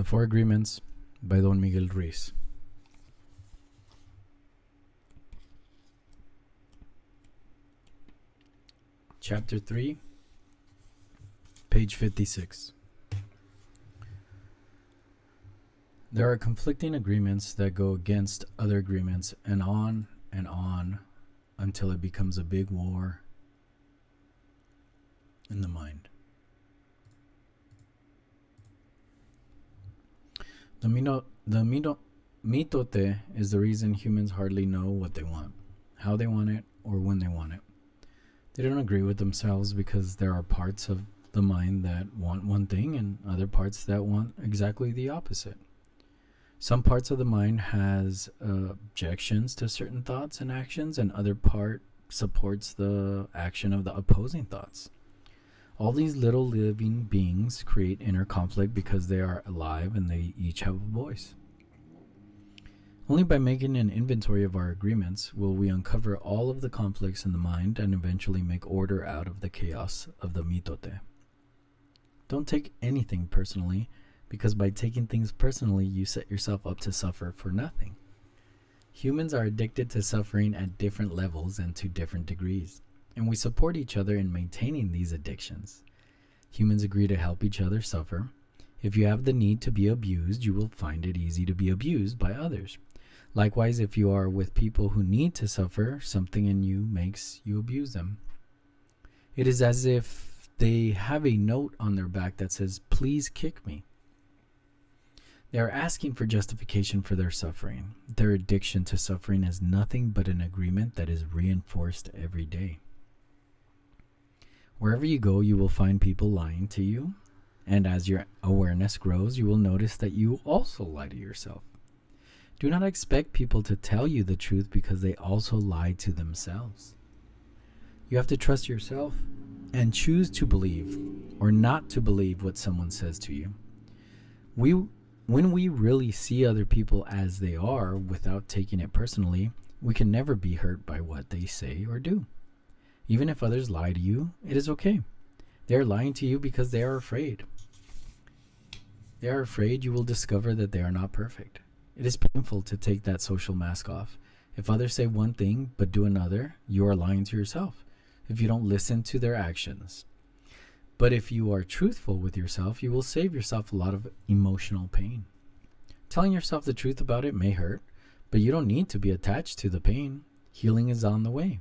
The Four Agreements by Don Miguel Ruiz. Chapter 3, page 56. There are conflicting agreements that go against other agreements and on until it becomes a big war in the mind. The mitote is the reason humans hardly know what they want, how they want it, or when they want it. They don't agree with themselves because there are parts of the mind that want one thing and other parts that want exactly the opposite. Some parts of the mind has objections to certain thoughts and actions, and other part supports the action of the opposing thoughts. All these little living beings create inner conflict because they are alive and they each have a voice. Only by making an inventory of our agreements will we uncover all of the conflicts in the mind and eventually make order out of the chaos of the mitote. Don't take anything personally, because by taking things personally, you set yourself up to suffer for nothing. Humans are addicted to suffering at different levels and to different degrees, and we support each other in maintaining these addictions. Humans agree to help each other suffer. If you have the need to be abused, you will find it easy to be abused by others. Likewise, if you are with people who need to suffer, something in you makes you abuse them. It is as if they have a note on their back that says, "Please kick me." They are asking for justification for their suffering. Their addiction to suffering is nothing but an agreement that is reinforced every day. Wherever you go, you will find people lying to you, and as your awareness grows, you will notice that you also lie to yourself. Do not expect people to tell you the truth because they also lie to themselves. You have to trust yourself and choose to believe or not to believe what someone says to you. When we really see other people as they are without taking it personally, we can never be hurt by what they say or do. Even if others lie to you, it is okay. They are lying to you because they are afraid. They are afraid you will discover that they are not perfect. It is painful to take that social mask off. If others say one thing but do another, you are lying to yourself if you don't listen to their actions. But if you are truthful with yourself, you will save yourself a lot of emotional pain. Telling yourself the truth about it may hurt, but you don't need to be attached to the pain. Healing is on the way,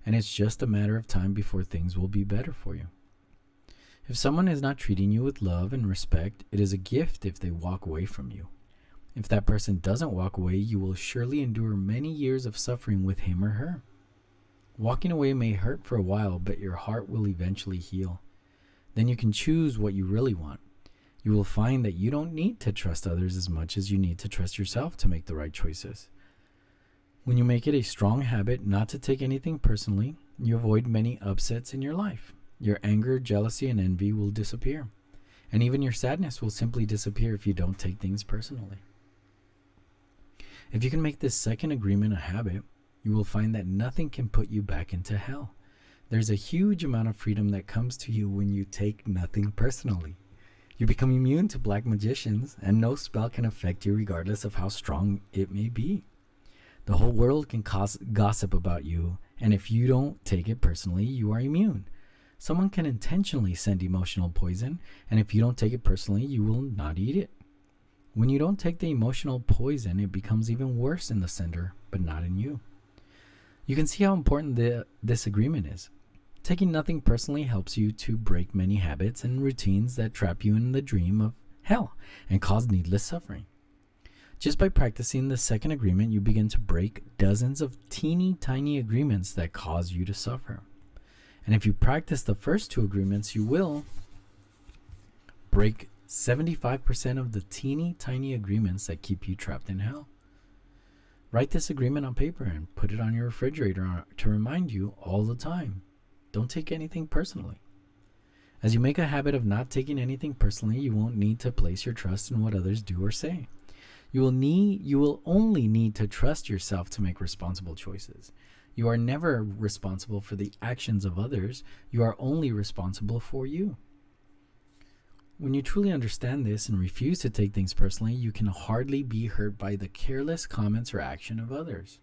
and it's just a matter of time before things will be better for you. If someone is not treating you with love and respect, it is a gift if they walk away from you. If that person doesn't walk away, you will surely endure many years of suffering with him or her. Walking away may hurt for a while, but your heart will eventually heal. Then you can choose what you really want. You will find that you don't need to trust others as much as you need to trust yourself to make the right choices. When you make it a strong habit not to take anything personally, you avoid many upsets in your life. Your anger, jealousy, and envy will disappear. And even your sadness will simply disappear if you don't take things personally. If you can make this second agreement a habit, you will find that nothing can put you back into hell. There's a huge amount of freedom that comes to you when you take nothing personally. You become immune to black magicians, and no spell can affect you regardless of how strong it may be. The whole world can gossip about you, and if you don't take it personally, you are immune. Someone can intentionally send emotional poison, and if you don't take it personally, you will not eat it. When you don't take the emotional poison, it becomes even worse in the sender, but not in you. You can see how important this agreement is. Taking nothing personally helps you to break many habits and routines that trap you in the dream of hell and cause needless suffering. Just by practicing the second agreement, you begin to break dozens of teeny tiny agreements that cause you to suffer. And if you practice the first two agreements, you will break 75% of the teeny tiny agreements that keep you trapped in hell. Write this agreement on paper and put it on your refrigerator to remind you all the time. Don't take anything personally. As you make a habit of not taking anything personally, you won't need to place your trust in what others do or say. You will only need to trust yourself to make responsible choices. You are never responsible for the actions of others. You are only responsible for you. When you truly understand this and refuse to take things personally, you can hardly be hurt by the careless comments or action of others.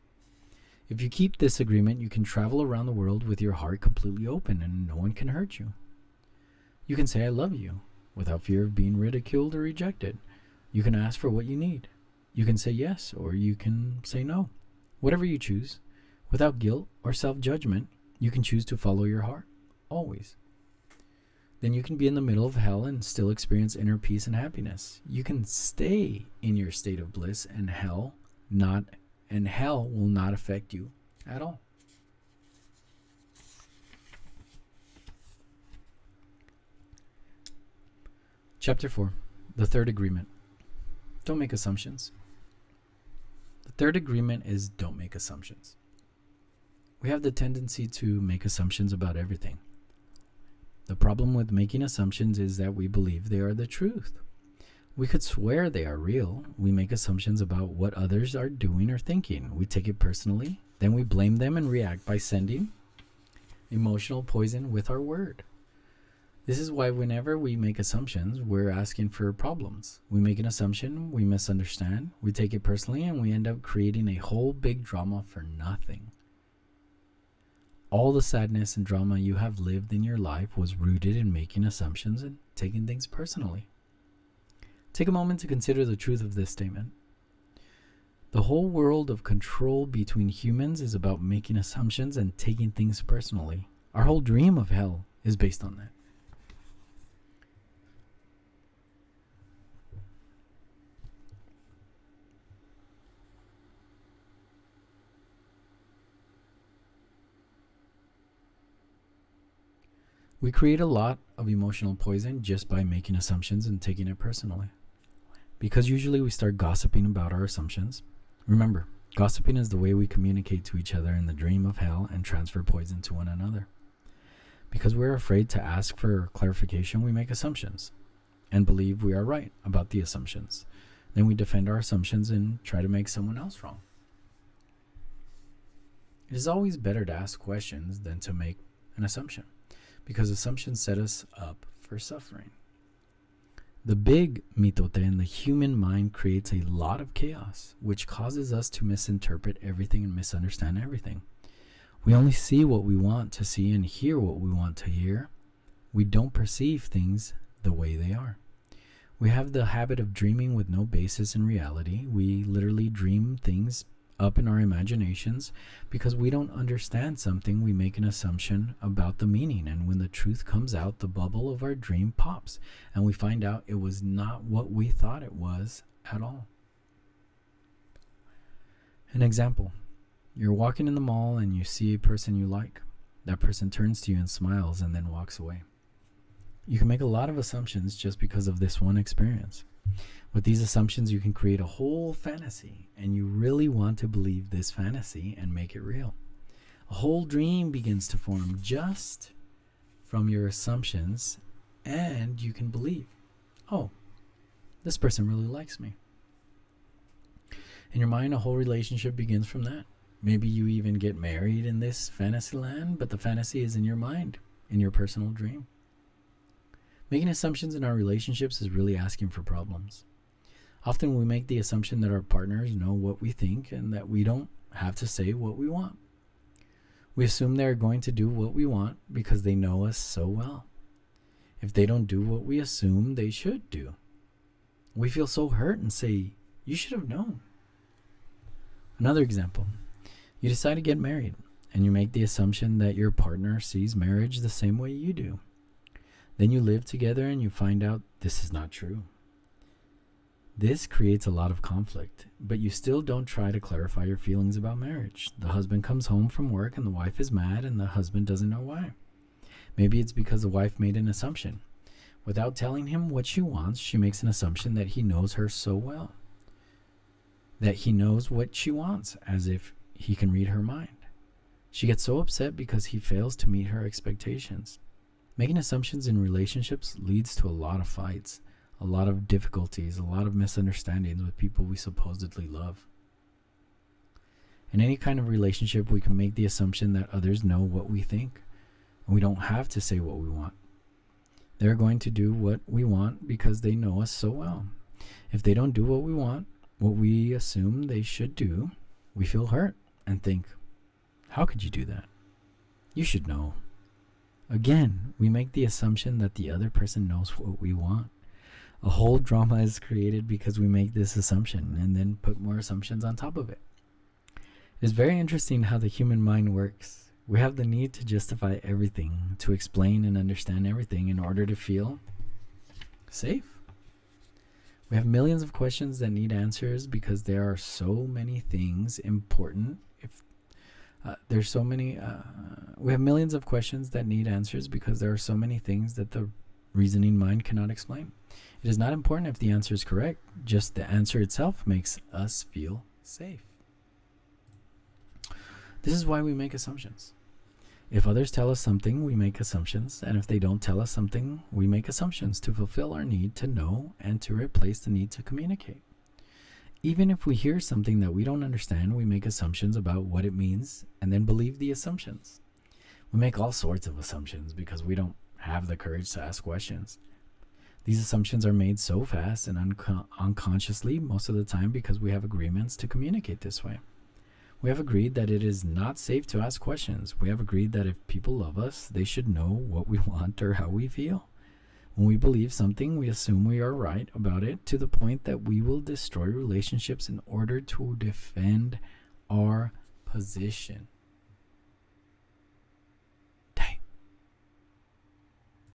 If you keep this agreement, you can travel around the world with your heart completely open and no one can hurt you. You can say, I love you, without fear of being ridiculed or rejected. You can ask for what you need. You can say yes, or you can say no. Whatever you choose, without guilt or self-judgment, you can choose to follow your heart, always. Then you can be in the middle of hell and still experience inner peace and happiness. You can stay in your state of bliss and hell will not affect you at all. Chapter 4, the third agreement. Don't make assumptions. The third agreement is don't make assumptions. We have the tendency to make assumptions about everything. The problem with making assumptions is that we believe they are the truth. We could swear they are real. We make assumptions about what others are doing or thinking. We take it personally, then we blame them and react by sending emotional poison with our word. This is why whenever we make assumptions, we're asking for problems. We make an assumption, we misunderstand, we take it personally, and we end up creating a whole big drama for nothing. All the sadness and drama you have lived in your life was rooted in making assumptions and taking things personally. Take a moment to consider the truth of this statement. The whole world of control between humans is about making assumptions and taking things personally. Our whole dream of hell is based on that. We create a lot of emotional poison just by making assumptions and taking it personally. Because usually we start gossiping about our assumptions. Remember, gossiping is the way we communicate to each other in the dream of hell and transfer poison to one another. Because we're afraid to ask for clarification, we make assumptions and believe we are right about the assumptions. Then we defend our assumptions and try to make someone else wrong. It is always better to ask questions than to make an assumption, because assumptions set us up for suffering. The big mitote in the human mind creates a lot of chaos, which causes us to misinterpret everything and misunderstand everything. We only see what we want to see and hear what we want to hear. We don't perceive things the way they are. We have the habit of dreaming with no basis in reality. We literally dream things up in our imaginations because we don't understand something. We make an assumption about the meaning, and when the truth comes out, the bubble of our dream pops and we find out it was not what we thought it was at all. An example: you're walking in the mall and you see a person you like. That person turns to you and smiles and then walks away. You can make a lot of assumptions just because of this one experience. With these assumptions, you can create a whole fantasy, and you really want to believe this fantasy and make it real. A whole dream begins to form just from your assumptions, and you can believe, oh, this person really likes me. In your mind, a whole relationship begins from that. Maybe you even get married in this fantasy land, but the fantasy is in your mind, in your personal dream. Making assumptions in our relationships is really asking for problems. Often we make the assumption that our partners know what we think and that we don't have to say what we want. We assume they're going to do what we want because they know us so well. If they don't do what we assume they should do, we feel so hurt and say, you should have known. Another example: you decide to get married and you make the assumption that your partner sees marriage the same way you do. Then you live together and you find out this is not true. This creates a lot of conflict, but you still don't try to clarify your feelings about marriage. The husband comes home from work and the wife is mad and the husband doesn't know why. Maybe it's because the wife made an assumption. Without telling him what she wants, she makes an assumption that he knows her so well, that he knows what she wants, as if he can read her mind. She gets so upset because he fails to meet her expectations. Making assumptions in relationships leads to a lot of fights, a lot of difficulties, a lot of misunderstandings with people we supposedly love. In any kind of relationship, we can make the assumption that others know what we think, and we don't have to say what we want. They're going to do what we want because they know us so well. If they don't do what we want, what we assume they should do, we feel hurt and think, how could you do that? You should know. Again, we make the assumption that the other person knows what we want. A whole drama is created because we make this assumption and then put more assumptions on top of it. It's very interesting how the human mind works. We have the need to justify everything, to explain and understand everything in order to feel safe. We have millions of questions that need answers because there are so many things important. We have millions of questions that need answers because there are so many things that the reasoning mind cannot explain. It is not important if the answer is correct. Just the answer itself makes us feel safe. This is why we make assumptions. If others tell us something, we make assumptions. And if they don't tell us something, we make assumptions to fulfill our need to know and to replace the need to communicate. Even if we hear something that we don't understand, we make assumptions about what it means and then believe the assumptions. We make all sorts of assumptions because we don't have the courage to ask questions. These assumptions are made so fast and unconsciously most of the time because we have agreements to communicate this way. We have agreed that it is not safe to ask questions. We have agreed that if people love us, they should know what we want or how we feel. When we believe something, we assume we are right about it to the point that we will destroy relationships in order to defend our position.